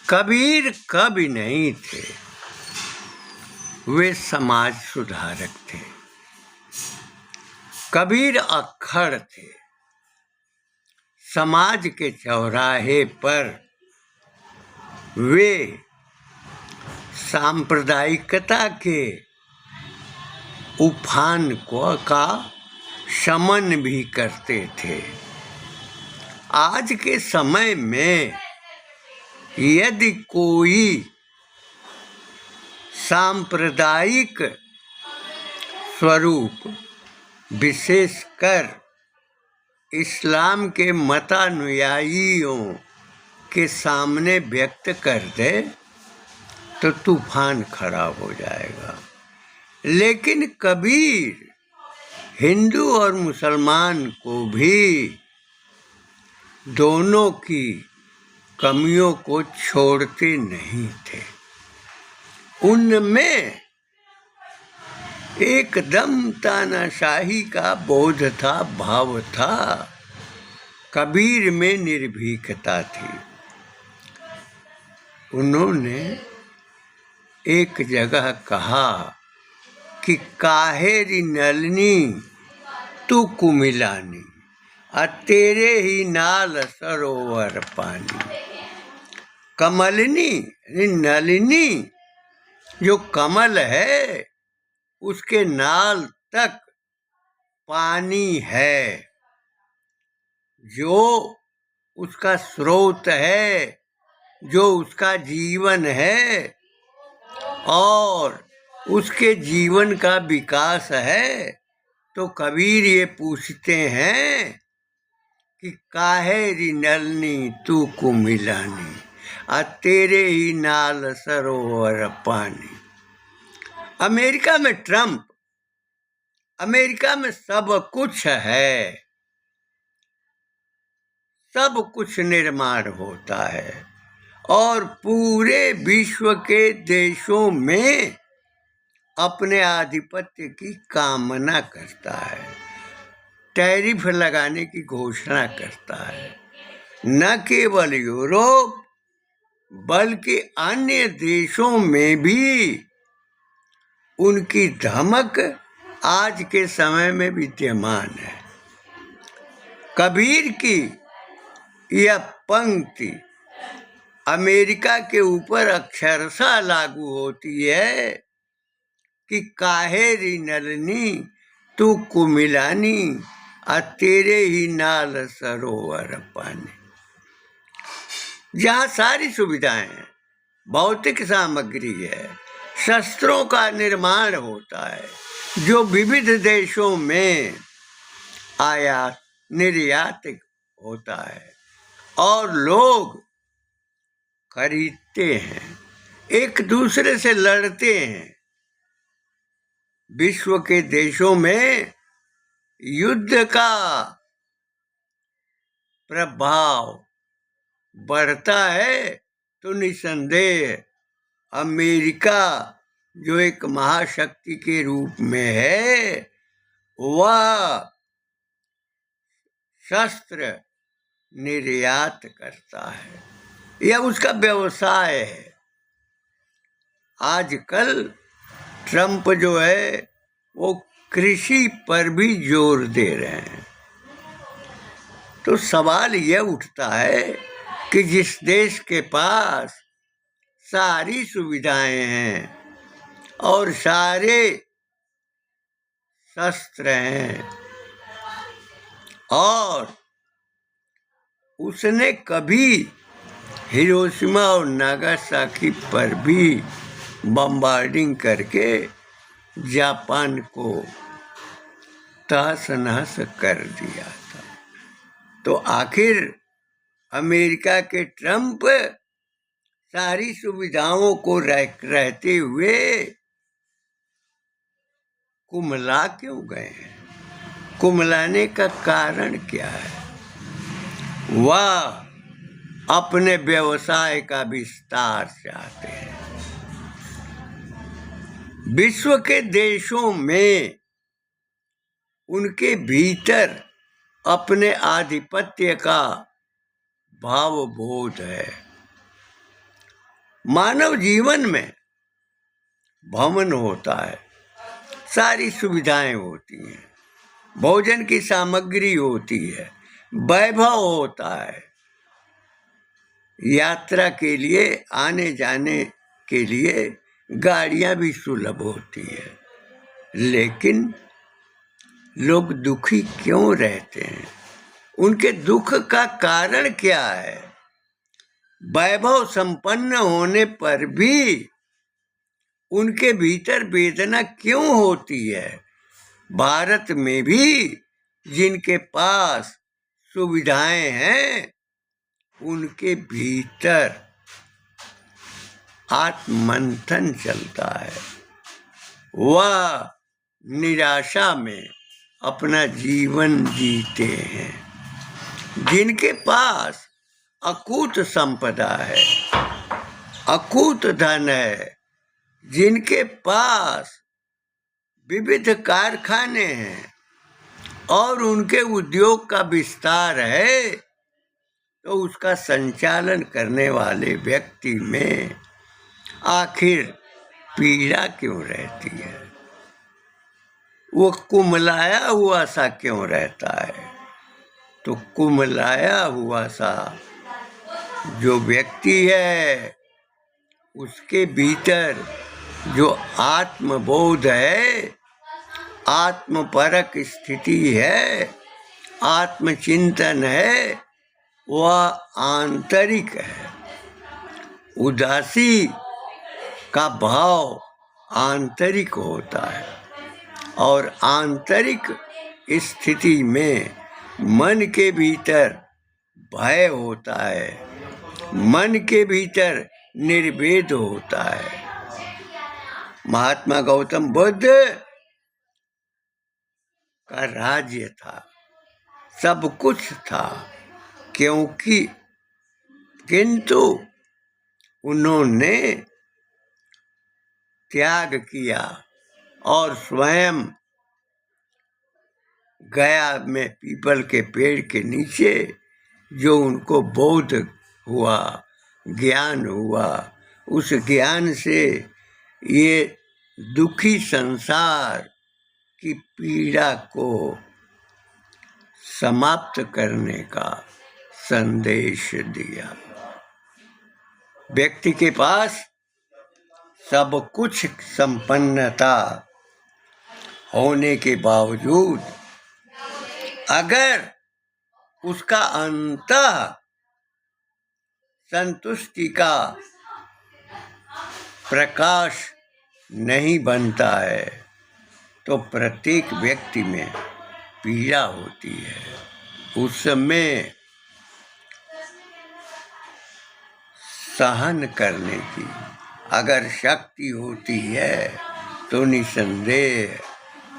कबीर कवि नहीं थे, वे समाज सुधारक थे। कबीर अक्खड़ थे। समाज के चौराहे पर वे सांप्रदायिकता के उफान का शमन भी करते थे। आज के समय में यदि कोई सांप्रदायिक स्वरूप विशेषकर इस्लाम के मतानुयायियों के सामने व्यक्त कर दे तो तूफान खड़ा हो जाएगा। लेकिन कबीर हिंदू और मुसलमान को भी दोनों की कमियों को छोड़ते नहीं थे। उनमें एकदम तानाशाही का बोध था, भाव था। कबीर में निर्भीकता थी। उन्होंने एक जगह कहा कि काहेरी नलनी तू कुमिलानी, आ तेरे ही नाल सरोवर पानी। कमलनी नलिनी जो कमल है उसके नाल तक पानी है, जो उसका स्रोत है, जो उसका जीवन है और उसके जीवन का विकास है। तो कबीर ये पूछते हैं कि काहे री नलनी तू कुमिलानी, आ तेरे ही नाल सरोवर पानी। अमेरिका में ट्रंप, अमेरिका में सब कुछ है, सब कुछ निर्माण होता है और पूरे विश्व के देशों में अपने आधिपत्य की कामना करता है, टैरिफ लगाने की घोषणा करता है। न केवल यूरोप बल्कि अन्य देशों में भी उनकी धमक आज के समय में विद्यमान है। कबीर की यह पंक्ति अमेरिका के ऊपर अक्षरशः लागू होती है कि काहे री नलनी तू कुमिलानी, आ तेरे ही नाल सरोवर पानी। जहाँ सारी सुविधाएं हैं, भौतिक सामग्री है, शस्त्रों का निर्माण होता है, जो विविध देशों में आयात निर्यात होता है और लोग खरीदते हैं, एक दूसरे से लड़ते हैं। विश्व के देशों में युद्ध का प्रभाव बढ़ता है तो निसंदेह अमेरिका जो एक महाशक्ति के रूप में है, वह शस्त्र निर्यात करता है, यह उसका व्यवसाय है। आजकल ट्रंप जो है वो कृषि पर भी जोर दे रहे हैं। तो सवाल यह उठता है कि जिस देश के पास सारी सुविधाएं हैं और सारे शस्त्र हैं और उसने कभी हिरोशिमा और नागासाकी पर भी बम्बार्डिंग करके जापान को तहस नहस कर दिया था, तो आखिर अमेरिका के ट्रंप सारी सुविधाओं को रहते हुए कुमला क्यों गए हैं? कुमलाने का कारण क्या है? वह अपने व्यवसाय का विस्तार चाहते हैं। विश्व के देशों में उनके भीतर अपने आधिपत्य का भावबोध है। मानव जीवन में भवन होता है, सारी सुविधाएं होती हैं, भोजन की सामग्री होती है, वैभव होता है, यात्रा के लिए आने जाने के लिए गाड़ियां भी सुलभ होती है। लेकिन लोग दुखी क्यों रहते हैं? उनके दुख का कारण क्या है? वैभव संपन्न होने पर भी उनके भीतर वेदना क्यों होती है? भारत में भी जिनके पास सुविधाएं हैं, उनके भीतर आत्ममंथन चलता है। वह निराशा में अपना जीवन जीते हैं। जिनके पास अकूत संपदा है, अकूत धन है, जिनके पास विविध कारखाने हैं और उनके उद्योग का विस्तार है, तो उसका संचालन करने वाले व्यक्ति में आखिर पीड़ा क्यों रहती है? वो कुमलाया हुआ सा क्यों रहता है? तो कुमलाया हुआ सा जो व्यक्ति है, उसके भीतर जो आत्मबोध है, आत्मपरक स्थिति है, आत्मचिंतन है, वह आंतरिक है। उदासी का भाव आंतरिक होता है और आंतरिक स्थिति में मन के भीतर भय होता है, मन के भीतर निर्भेद होता है। महात्मा गौतम बुद्ध का राज्य था, सब कुछ था, किंतु उन्होंने त्याग किया और स्वयं गया में पीपल के पेड़ के नीचे जो उनको बोध हुआ, ज्ञान हुआ, उस ज्ञान से ये दुखी संसार की पीड़ा को समाप्त करने का संदेश दिया। व्यक्ति के पास सब कुछ संपन्नता होने के बावजूद अगर उसका अंतः संतुष्टि का प्रकाश नहीं बनता है, तो प्रत्येक व्यक्ति में पीड़ा होती है। उस समय सहन करने की अगर शक्ति होती है तो निसंदेह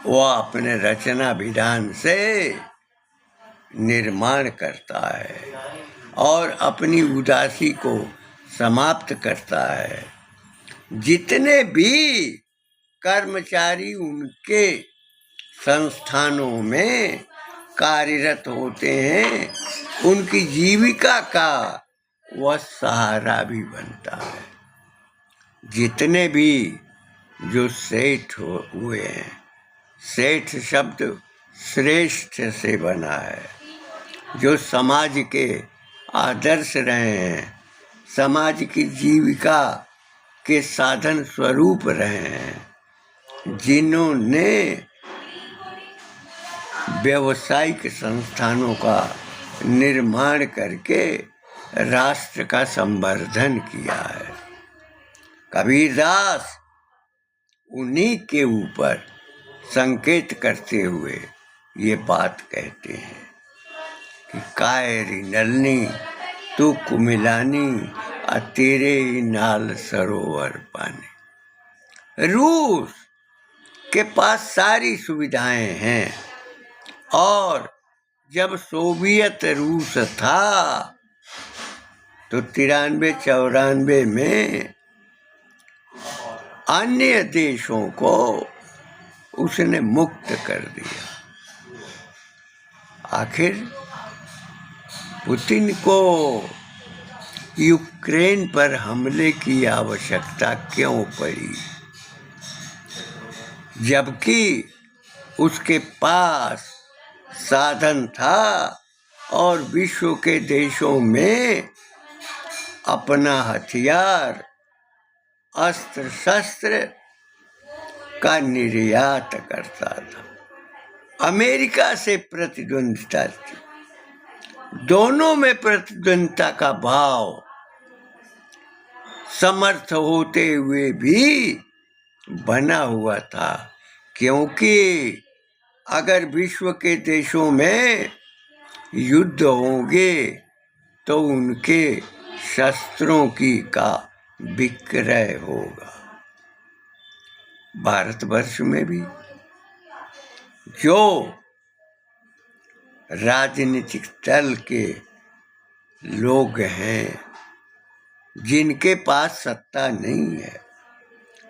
वह अपने रचना विधान से निर्माण करता है और अपनी उदासी को समाप्त करता है। जितने भी कर्मचारी उनके संस्थानों में कार्यरत होते हैं, उनकी जीविका का वह सहारा भी बनता है। जितने भी जो सेठ हुए हैं, सेठ शब्द श्रेष्ठ से बना है, जो समाज के आदर्श रहे हैं, समाज की जीविका के साधन स्वरूप रहे हैं, जिन्होंने व्यावसायिक संस्थानों का निर्माण करके राष्ट्र का संवर्धन किया है। कबीरदास उन्हीं के ऊपर संकेत करते हुए ये बात कहते हैं कि कायरी नलनी तू कुमिलानी आ तेरे ही नाल सरोवर पानी। रूस के पास सारी सुविधाएं हैं और जब सोवियत रूस था तो 93-94 में अन्य देशों को उसने मुक्त कर दिया। आखिर पुतिन को यूक्रेन पर हमले की आवश्यकता क्यों पड़ी, जबकि उसके पास साधन था और विश्व के देशों में अपना हथियार अस्त्र शस्त्र का निर्यात करता था। अमेरिका से प्रतिद्वंदिता थी, दोनों में प्रतिद्वंदिता का भाव समर्थ होते हुए भी बना हुआ था, क्योंकि अगर विश्व के देशों में युद्ध होंगे तो उनके शस्त्रों की का विक्रय होगा। भारतवर्ष में भी जो राजनीतिक दल के लोग हैं जिनके पास सत्ता नहीं है,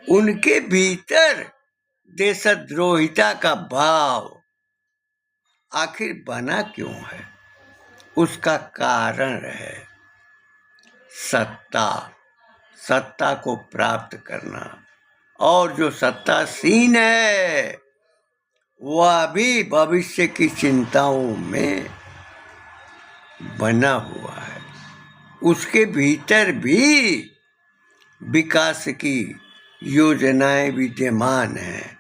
उनके भीतर देशद्रोहिता का भाव आखिर बना क्यों है? उसका कारण है सत्ता को प्राप्त करना, और जो सत्तासीन है वह भी भविष्य की चिंताओं में बना हुआ है। उसके भीतर भी विकास की योजनाएं विद्यमान हैं,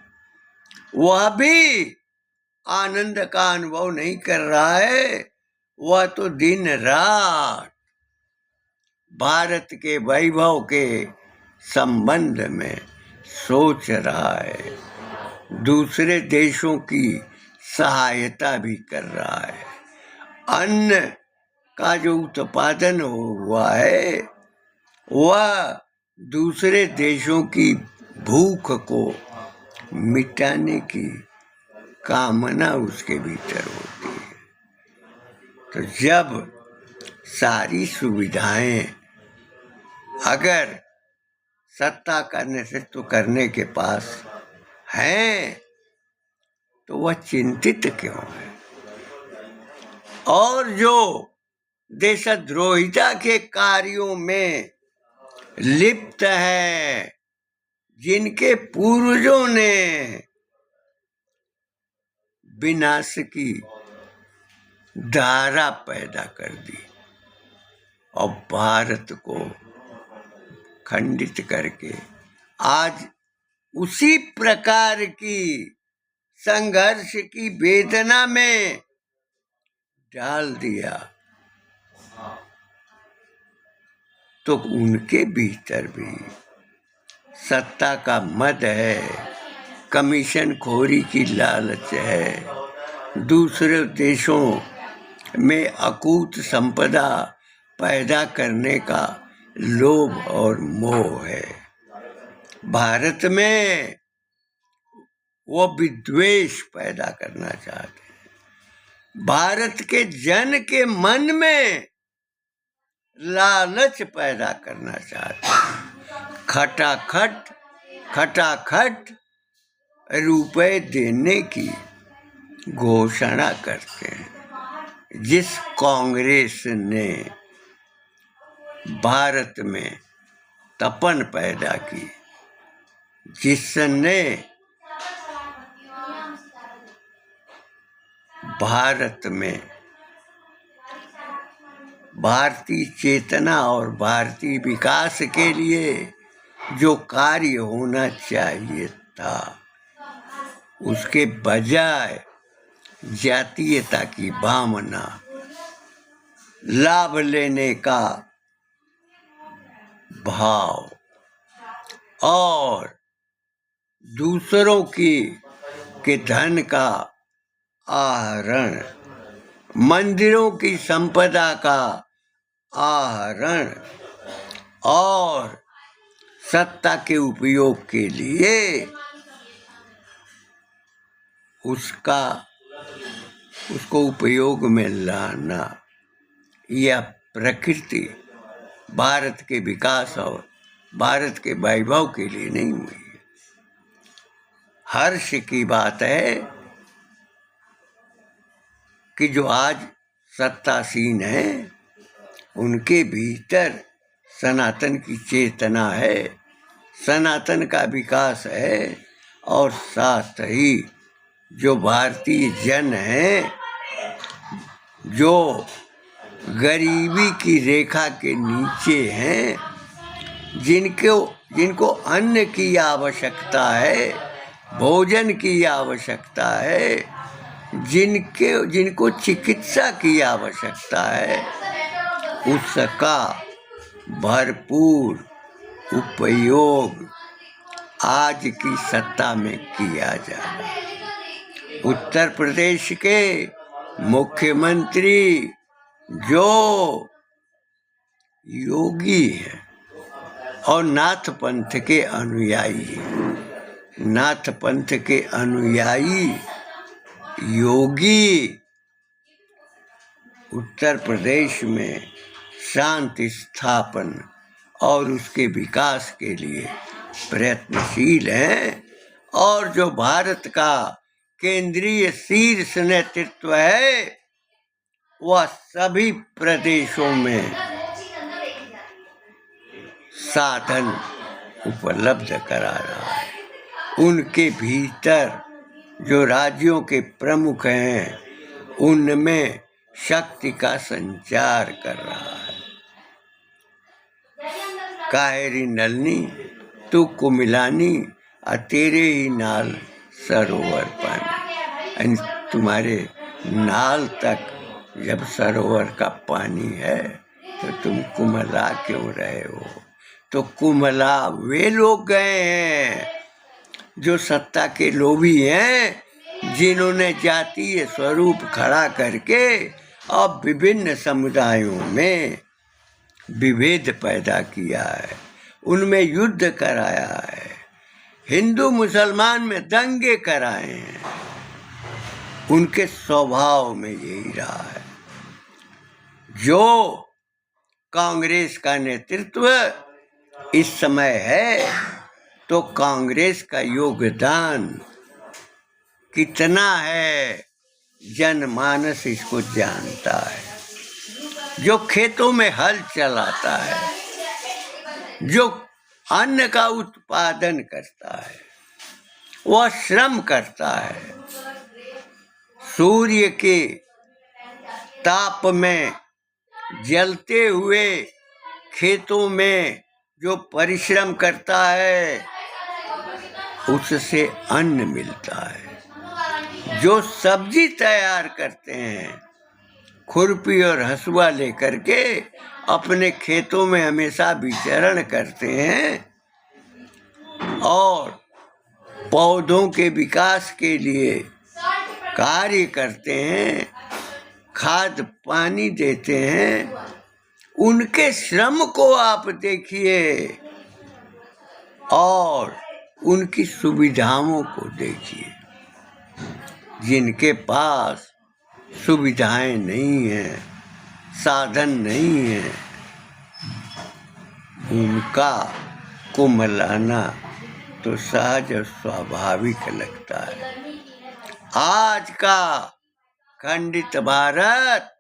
वह भी आनंद का अनुभव नहीं कर रहा है, वह तो दिन रात भारत के वैभव के संबंध में सोच रहा है, दूसरे देशों की सहायता भी कर रहा है। अन्न का जो उत्पादन हुआ है वह दूसरे देशों की भूख को मिटाने की कामना उसके भीतर होती है। तो जब सारी सुविधाएं अगर सत्ता का नेतृत्व करने के पास हैं तो वह चिंतित क्यों है? और जो देशद्रोहिता के कार्यों में लिप्त है, जिनके पूर्वजों ने विनाश की धारा पैदा कर दी और भारत को खंडित करके आज उसी प्रकार की संघर्ष की वेदना में डाल दिया, तो उनके भीतर भी सत्ता का मद है, कमीशन खोरी की लालच है, दूसरे देशों में अकूत संपदा पैदा करने का लोभ और मोह है। भारत में वो विद्वेष पैदा करना चाहते हैं, भारत के जन के मन में लालच पैदा करना चाहते हैं, खटाखट रुपए देने की घोषणा करते हैं। जिस कांग्रेस ने भारत में तपन पैदा की, जिसने भारत में भारतीय चेतना और भारतीय विकास के लिए जो कार्य होना चाहिए था, उसके बजाय जातीयता की भावना, लाभ लेने का भाव और दूसरों के धन का आहरण, मंदिरों की संपदा का आहरण और सत्ता के उपयोग के लिए उसको उपयोग में लाना, यह प्रकृति भारत के विकास और भारत के वैभव के लिए नहीं हुई है। हर्ष की बात है कि जो आज सत्तासीन हैं, उनके भीतर सनातन की चेतना है, सनातन का विकास है, और साथ ही जो भारतीय जन हैं, जो गरीबी की रेखा के नीचे हैं, जिनको अन्न की आवश्यकता है, भोजन की आवश्यकता है, जिनको चिकित्सा की आवश्यकता है, उसका भरपूर उपयोग आज की सत्ता में किया जा रहा है। उत्तर प्रदेश के मुख्यमंत्री जो योगी हैं और नाथ पंथ के अनुयायी हैं, नाथ पंथ के अनुयायी योगी उत्तर प्रदेश में शांति स्थापन और उसके विकास के लिए प्रयत्नशील हैं, और जो भारत का केंद्रीय शीर्ष नेतृत्व है वह सभी प्रदेशों में साधन उपलब्ध करा रहा है। उनके भीतर जो राज्यों के प्रमुख हैं उनमें शक्ति का संचार कर रहा है। काहेरी नलनी तू कुमिलानी आ तेरे ही नाल सरोवर पानी, तुम्हारे नाल तक जब सरोवर का पानी है तो तुम कुमला क्यों रहे हो? तो कुमला वे लोग गए हैं जो सत्ता के लोभी हैं, जिन्होंने जातीय स्वरूप खड़ा करके अब विभिन्न समुदायों में विभेद पैदा किया है, उनमें युद्ध कराया है, हिंदू मुसलमान में दंगे कराए हैं। उनके स्वभाव में यही रहा है। जो कांग्रेस का नेतृत्व इस समय है, तो कांग्रेस का योगदान कितना है जनमानस इसको जानता है। जो खेतों में हल चलाता है, जो अन्न का उत्पादन करता है, वह श्रम करता है, सूर्य के ताप में जलते हुए खेतों में जो परिश्रम करता है उससे अन्न मिलता है। जो सब्जी तैयार करते हैं खुरपी और हसुआ लेकर के अपने खेतों में हमेशा विचरण करते हैं और पौधों के विकास के लिए कार्य करते हैं, खाद पानी देते हैं, उनके श्रम को आप देखिए और उनकी सुविधाओं को देखिए। जिनके पास सुविधाएं नहीं हैं, साधन नहीं हैं, उनका कुमलाना तो सहज और स्वाभाविक लगता है। आज का खंडित भारत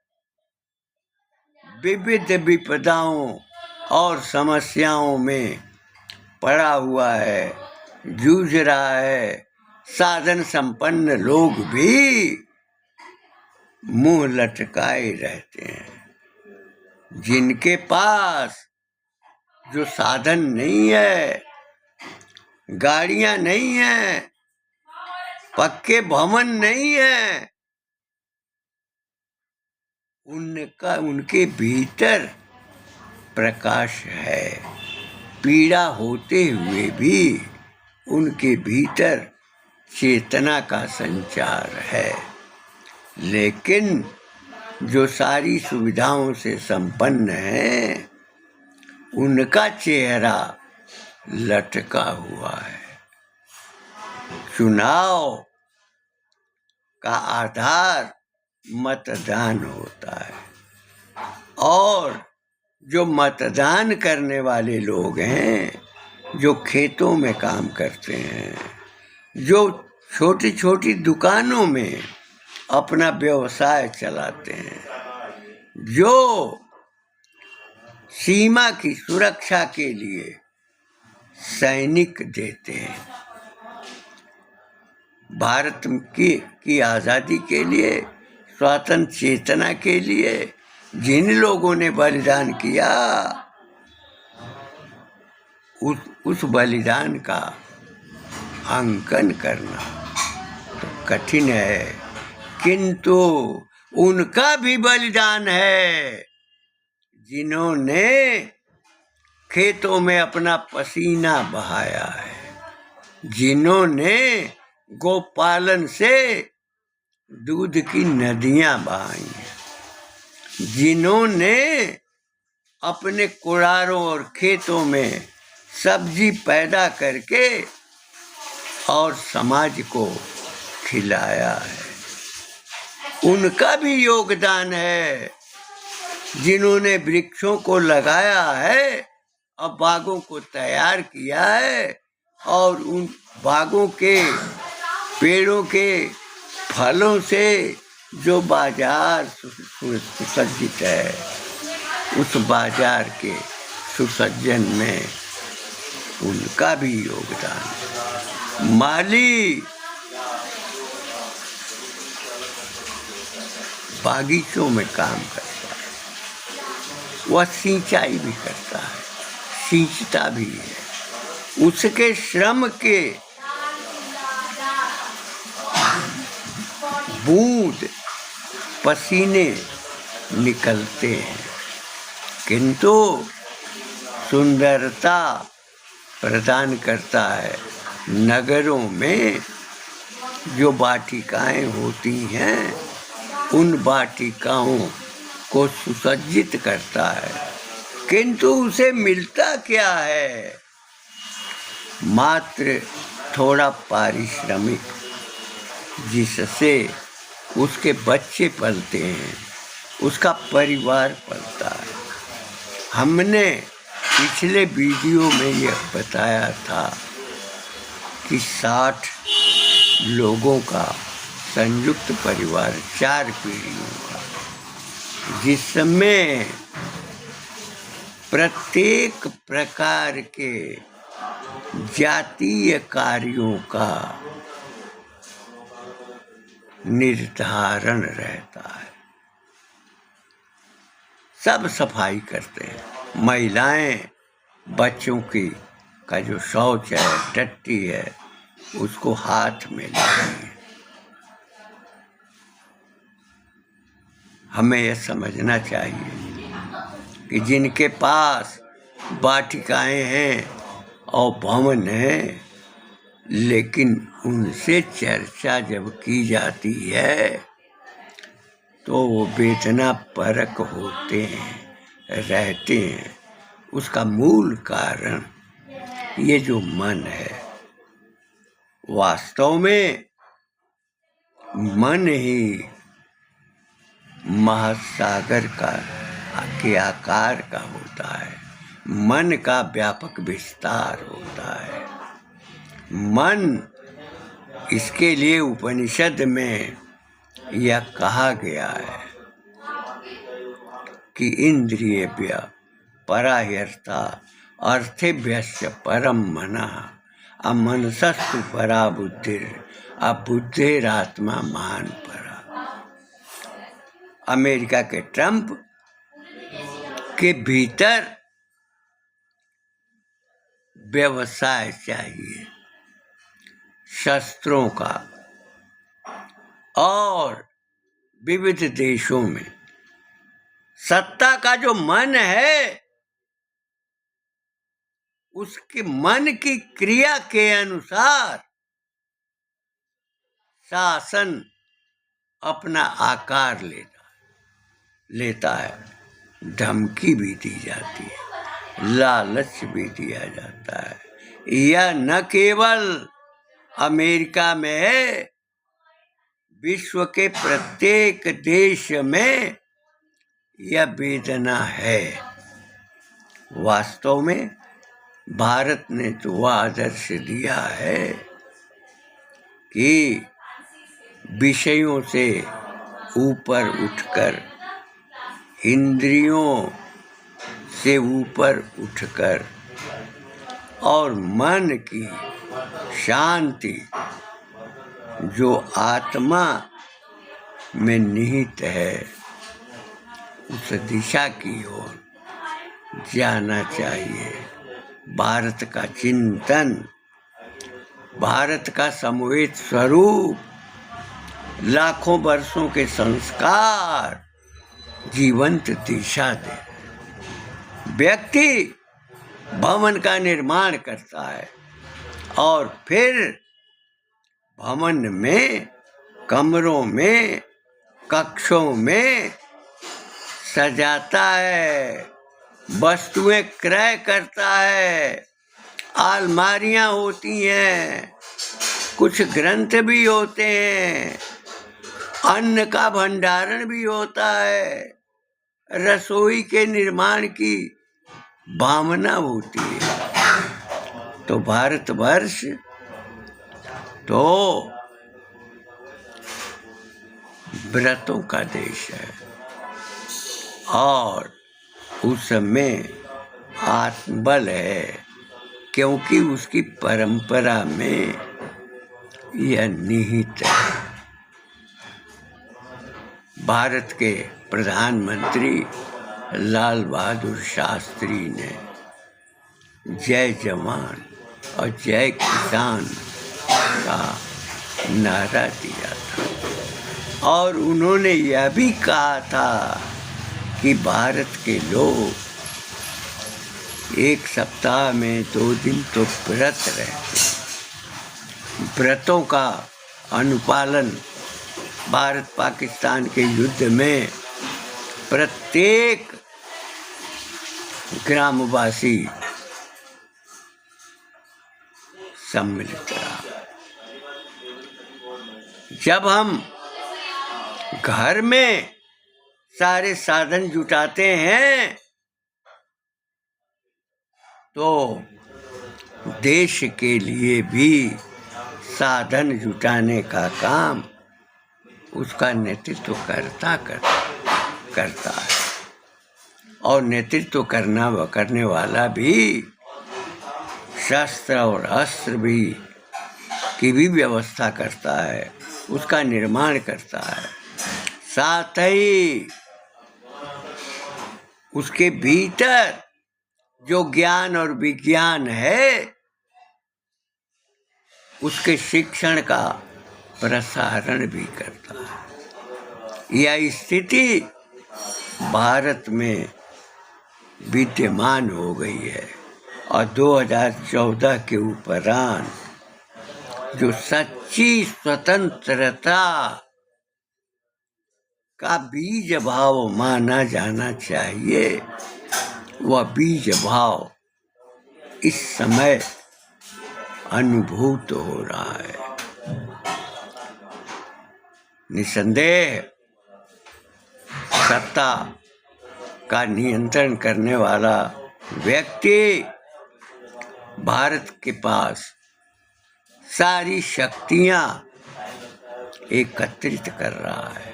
विविध विपदाओं और समस्याओं में पड़ा हुआ है, जूझ रहा है। साधन संपन्न लोग भी मुंह लटकाए रहते हैं। जिनके पास जो साधन नहीं है, गाड़ियां नहीं है, पक्के भवन नहीं है, उनके भीतर प्रकाश है। पीड़ा होते हुए भी उनके भीतर चेतना का संचार है। लेकिन जो सारी सुविधाओं से संपन्न है, उनका चेहरा लटका हुआ है। चुनाव का आधार मतदान होता है, और जो मतदान करने वाले लोग हैं, जो खेतों में काम करते हैं, जो छोटी छोटी दुकानों में अपना व्यवसाय चलाते हैं, जो सीमा की सुरक्षा के लिए सैनिक देते हैं। भारत की आज़ादी के लिए, स्वतंत्र चेतना के लिए जिन लोगों ने बलिदान किया, उस बलिदान का अंकन करना तो कठिन है, किंतु उनका भी बलिदान है जिन्होंने खेतों में अपना पसीना बहाया है, जिन्होंने गोपालन से दूध की नदियां बहाई हैं, जिन्होंने अपने कुड़ारों और खेतों में सब्जी पैदा करके और समाज को खिलाया है, उनका भी योगदान है। जिन्होंने वृक्षों को लगाया है और बागों को तैयार किया है और उन बागों के पेड़ों के फलों से जो बाजार सुसज्जित है, उस बाजार के सुसज्जन में उनका भी योगदान है। माली बागीचों में काम करता है, वह सिंचाई भी करता है, सींचता भी है, उसके श्रम के बूंद पसीने निकलते हैं, किंतु सुंदरता प्रदान करता है। नगरों में जो वाटिकाएं होती हैं, उन वाटिकाओं को सुसज्जित करता है, किंतु उसे मिलता क्या है? मात्र थोड़ा पारिश्रमिक, जिससे उसके बच्चे पलते हैं, उसका परिवार पलता है। हमने पिछले वीडियो में यह बताया था कि 60 लोगों का संयुक्त परिवार, 4 पीढ़ियों का, जिसमें प्रत्येक प्रकार के जातीय कार्यों का निर्धारण रहता है। सब सफाई करते हैं। महिलाएं बच्चों का जो शौच है, टट्टी है, उसको हाथ में लेती हैं। हमें यह समझना चाहिए कि जिनके पास वाटिकाएं हैं और भवन हैं, लेकिन उनसे चर्चा जब की जाती है तो वो वेदना परक होते हैं, रहते हैं। उसका मूल कारण ये जो मन है, वास्तव में मन ही महासागर के आकार का होता है। मन का व्यापक विस्तार होता है। मन, इसके लिए उपनिषद में यह कहा गया है कि इंद्रियेभ्य पराह्यर्था अर्थेभ्यश्च परम मनः अमनसस्तु परा बुद्धिर अबुद्धिरात्मा महान परा। अमेरिका के ट्रंप के भीतर व्यवसाय चाहिए, शस्त्रों का, और विविध देशों में सत्ता का जो मन है, उसके मन की क्रिया के अनुसार शासन अपना आकार लेता है। धमकी भी दी जाती है, लालच भी दिया जाता है। यह न केवल अमेरिका में है, विश्व के प्रत्येक देश में यह वेदना है। वास्तव में भारत ने तो वह आदर्श दिया है कि विषयों से ऊपर उठकर इंद्रियों से ऊपर उठकर और मन की शांति जो आत्मा में निहित है उस दिशा की ओर जाना चाहिए। भारत का चिंतन, भारत का समवेत स्वरूप, लाखों वर्षों के संस्कार जीवंत दिशा दे। व्यक्ति भवन का निर्माण करता है और फिर भवन में, कमरों में, कक्षों में सजाता है, वस्तुएं क्रय करता है, अलमारियां होती हैं, कुछ ग्रंथ भी होते हैं, अन्न का भंडारण भी होता है, रसोई के निर्माण की भावना होती है। तो भारतवर्ष तो व्रतों का देश है और उसमें आत्मबल है, क्योंकि उसकी परंपरा में यह निहित है। भारत के प्रधानमंत्री लाल बहादुर शास्त्री ने जय जवान और जय किसान का नारा दिया था और उन्होंने यह भी कहा था कि भारत के लोग 1 सप्ताह में 2 दिन तो व्रत रहते हैं। व्रतों का अनुपालन भारत पाकिस्तान के युद्ध में प्रत्येक ग्रामवासी सम्मिलित रहा। जब हम घर में सारे साधन जुटाते हैं तो देश के लिए भी साधन जुटाने का काम उसका नेतृत्व करता है और नेतृत्व करने वाला भी शस्त्र और अस्त्र भी की भी व्यवस्था करता है, उसका निर्माण करता है। साथ ही उसके भीतर जो ज्ञान और विज्ञान है उसके शिक्षण का प्रसारण भी करता है। यह स्थिति भारत में विद्यमान हो गई है और 2014 के उपरांत जो सच्ची स्वतंत्रता का बीज भाव माना जाना चाहिए वह बीज भाव इस समय अनुभूत हो रहा है। निसंदेह सत्ता का नियंत्रण करने वाला व्यक्ति भारत के पास सारी शक्तियां एकत्रित कर रहा है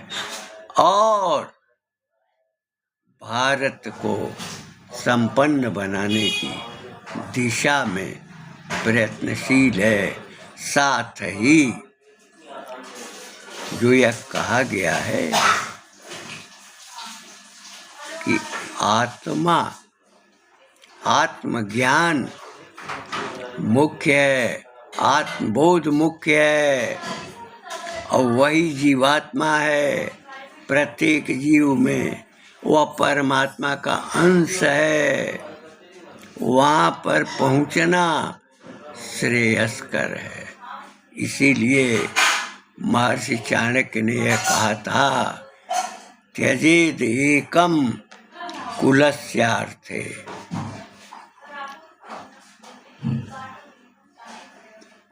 और भारत को संपन्न बनाने की दिशा में प्रयत्नशील है। साथ ही जो यह कहा गया है कि आत्मज्ञान मुख्य है, आत्मबोध मुख्य है और वही जीवात्मा है। प्रत्येक जीव में वह परमात्मा का अंश है, वहाँ पर पहुँचना श्रेयस्कर है। इसीलिए महर्षि चाणक्य ने यह कहा था, त्यजेद एकम कुलस्यार्थे।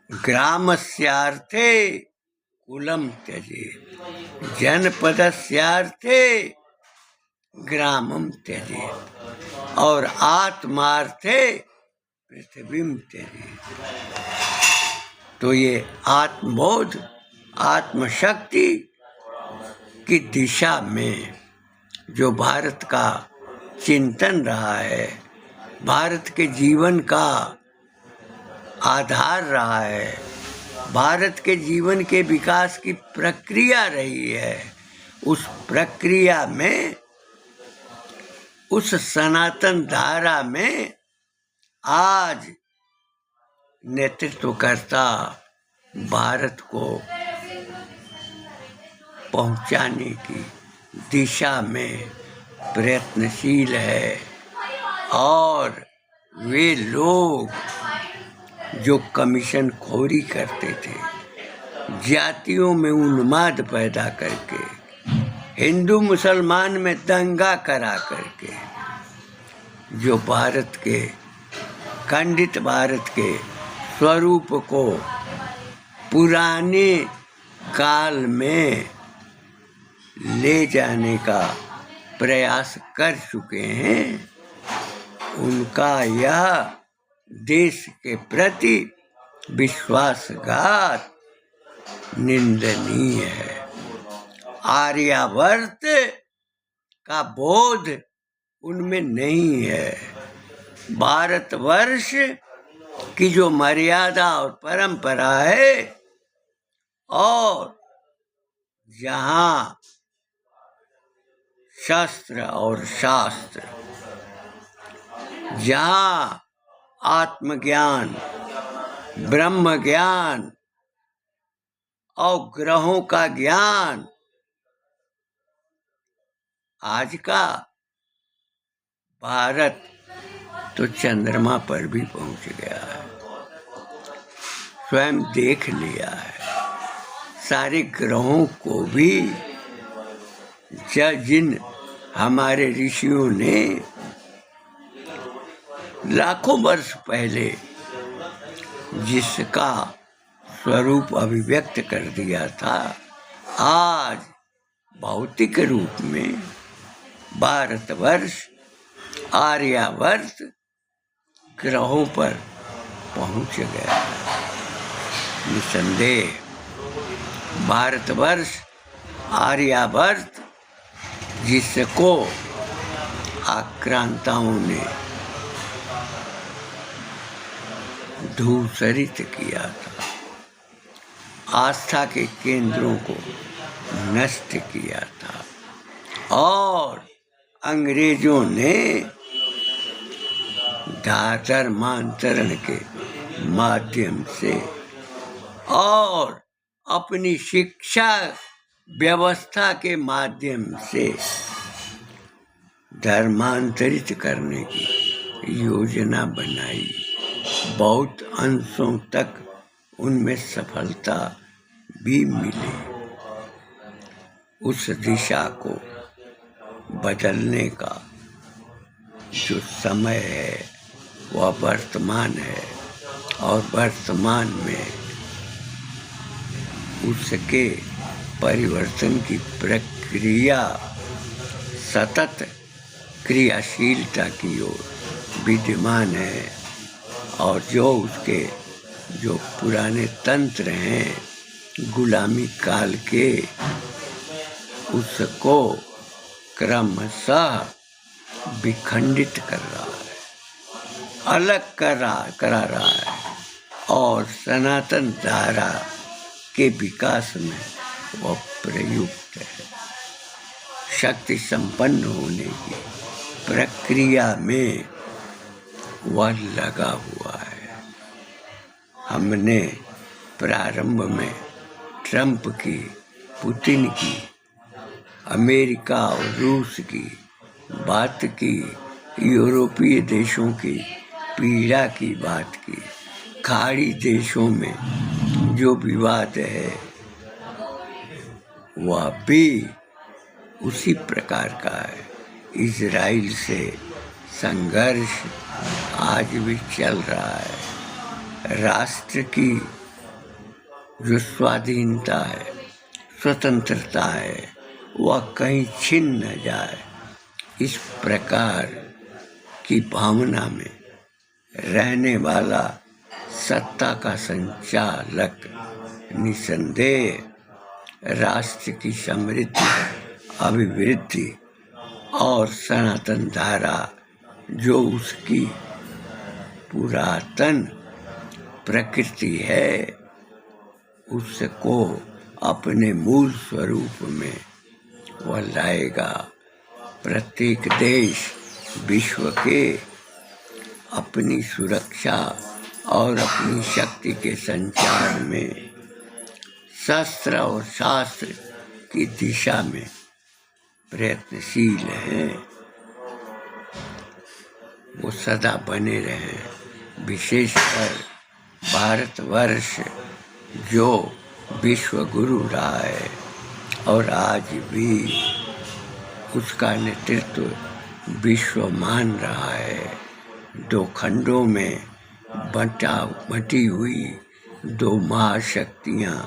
ग्रामस्यार्थे कुलम त्यजेत, जनपदस्यार्थे ग्रामम त्यजेत और आत्मार्थे पृथ्वीम त्यजेत। तो ये आत्मबोध, आत्मशक्ति की दिशा में जो भारत का चिंतन रहा है, भारत के जीवन का आधार रहा है, भारत के जीवन के विकास की प्रक्रिया रही है। उस प्रक्रिया में, उस सनातन धारा में आज नेतृत्वकर्ता भारत को पहुंचाने की दिशा में प्रयत्नशील है। और वे लोग जो कमीशन खोरी करते थे, जातियों में उन्माद पैदा करके, हिंदू मुसलमान में दंगा करा करके, जो भारत के खंडित भारत के स्वरूप को पुराने काल में ले जाने का प्रयास कर चुके हैं, उनका यह देश के प्रति विश्वासघात निंदनीय है। आर्यावर्त का बोध उनमें नहीं है। भारतवर्ष की जो मर्यादा और परंपरा है, और जहाँ शस्त्र और शास्त्र, जहाँ आत्मज्ञान, ब्रह्म ज्ञान और ग्रहों का ज्ञान, आज का भारत तो चंद्रमा पर भी पहुंच गया है, स्वयं देख लिया है। सारे ग्रहों को भी जिन हमारे ऋषियों ने लाखों वर्ष पहले जिसका स्वरूप अभिव्यक्त कर दिया था, आज भौतिक रूप में भारतवर्ष, आर्यावर्त ग्रहों पर पहुंच गया है। निसंदेह भारतवर्ष, आर्यावर्त, जिसको आक्रांताओं ने धूसरित किया था, आस्था के केंद्रों को नष्ट किया था, और अंग्रेजों ने धर्मांतरण के माध्यम से और अपनी शिक्षा व्यवस्था के माध्यम से धर्मांतरित करने की योजना बनाई। बहुत अंशों तक उनमें सफलता भी मिली। उस दिशा को बदलने का जो समय है वह वर्तमान है, और वर्तमान में उसके परिवर्तन की प्रक्रिया सतत क्रियाशीलता की ओर विद्यमान है। और जो उसके जो पुराने तंत्र हैं गुलामी काल के, उसको क्रमशः विखंडित कर रहा है, अलग करा रहा है, और सनातन धारा के विकास में वह प्रयुक्त है। शक्ति संपन्न होने की प्रक्रिया में वह लगा हुआ है। हमने प्रारंभ में ट्रंप की, पुतिन की, अमेरिका और रूस की बात की, यूरोपीय देशों की पीड़ा की बात की, खाड़ी देशों में जो विवाद है वह भी उसी प्रकार का है। इजराइल से संघर्ष आज भी चल रहा है। राष्ट्र की जो स्वाधीनता है, स्वतंत्रता है, वह कहीं छिन न जाए, इस प्रकार की भावना में रहने वाला सत्ता का संचालक निसंदेह राष्ट्र की समृद्धि, अभिवृद्धि और सनातन धारा जो उसकी पुरातन प्रकृति है, उसको अपने मूल स्वरूप में वह लाएगा। प्रत्येक देश विश्व के अपनी सुरक्षा और अपनी शक्ति के संचार में शस्त्र और शास्त्र की दिशा में प्रयत्नशील हैं। वो सदा बने रहें। विशेषकर भारतवर्ष जो विश्व गुरु रहा है और आज भी उसका नेतृत्व विश्व मान रहा है। दो खंडों में बटी हुई दो महाशक्तियाँ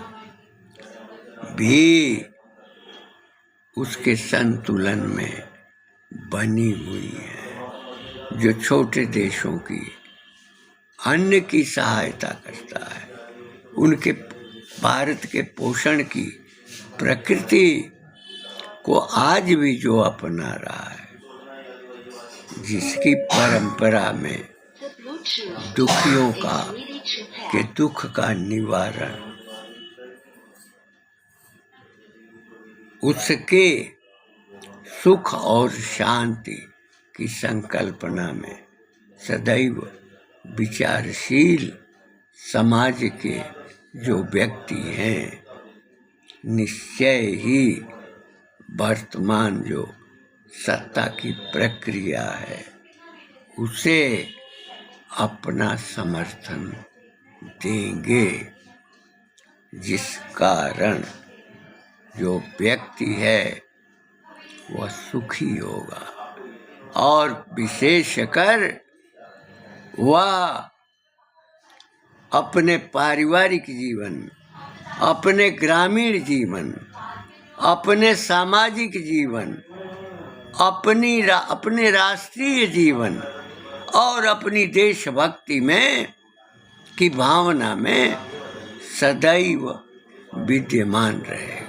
भी उसके संतुलन में बनी हुई है। जो छोटे देशों की अन्न की सहायता करता है, उनके भारत के पोषण की प्रकृति को आज भी जो अपना रहा है, जिसकी परंपरा में दुखियों का के दुख का निवारण, उसके सुख और शांति की संकल्पना में सदैव विचारशील समाज के जो व्यक्ति हैं, निश्चय ही वर्तमान जो सत्ता की प्रक्रिया है उसे अपना समर्थन देंगे, जिस कारण जो व्यक्ति है वह सुखी होगा और विशेषकर वह अपने पारिवारिक जीवन, अपने ग्रामीण जीवन, अपने सामाजिक जीवन, अपने राष्ट्रीय जीवन और अपनी देशभक्ति में की भावना में सदैव विद्यमान रहेगा।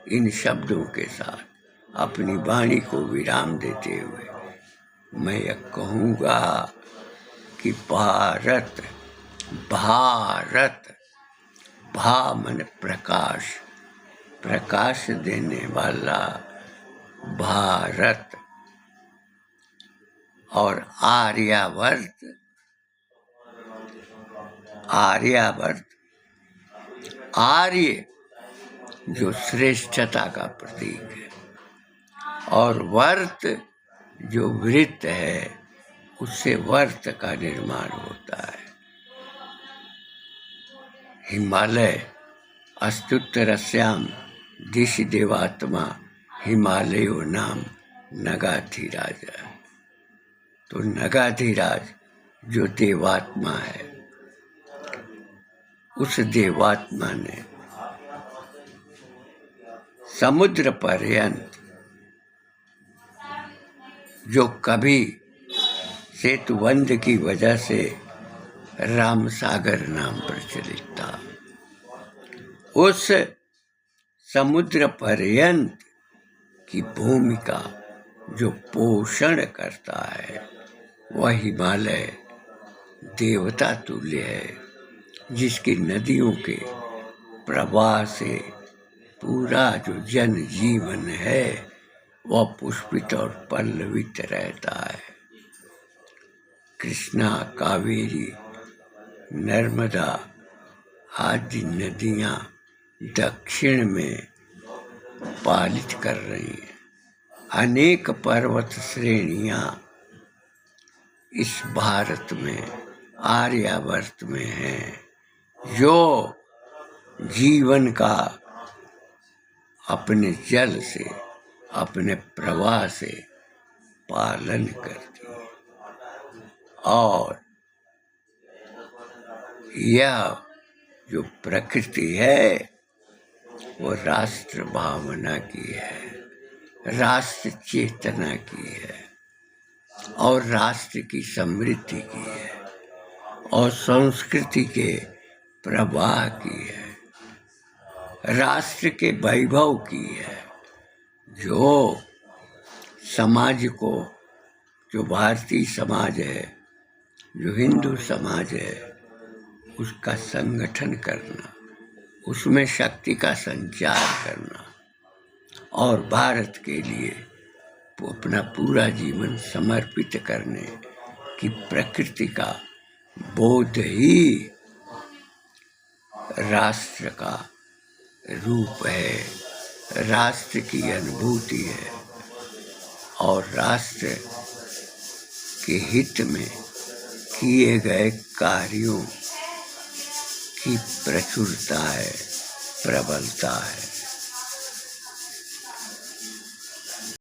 इन शब्दों के साथ अपनी वाणी को विराम देते हुए मैं यह कहूँगा कि भारत भा मन प्रकाश, प्रकाश देने वाला भारत, और आर्यावर्त आर्य जो श्रेष्ठता का प्रतीक है और वर्त जो वृत्त है, उससे वर्त का निर्माण होता है। हिमालय अस्तुत्तरस्याम दिशि देवात्मा हिमालयो नाम नगाधिराज। तो नगाधिराज जो देवात्मा है, उस देवात्मा ने समुद्र पर्यंत जो कभी सेतुबंध की वजह से राम सागर नाम प्रचलित था, उस समुद्र पर्यंत की भूमिका जो पोषण करता है वह हिमालय देवता तुल्य है, जिसकी नदियों के प्रवाह से पूरा जो जन जीवन है वह पुष्पित और पल्लवित रहता है। कृष्णा, कावेरी, नर्मदा आदि नदियाँ दक्षिण में पालित कर रही हैं। अनेक पर्वत श्रेणियाँ इस भारत में, आर्यावर्त में हैं, जो जीवन का अपने जल से, अपने प्रवाह से पालन करती है। और यह जो प्रकृति है वो राष्ट्र भावना की है, राष्ट्र चेतना की है और राष्ट्र की समृद्धि की है और संस्कृति के प्रवाह की है, राष्ट्र के वैभव की है, जो समाज को, जो भारतीय समाज है, जो हिंदू समाज है, उसका संगठन करना, उसमें शक्ति का संचार करना और भारत के लिए अपना पूरा जीवन समर्पित करने की प्रकृति का बोध ही राष्ट्र का रूप है, राष्ट्र की अनुभूति है और राष्ट्र के हित में किए गए कार्यों की प्रचुरता है, प्रबलता है।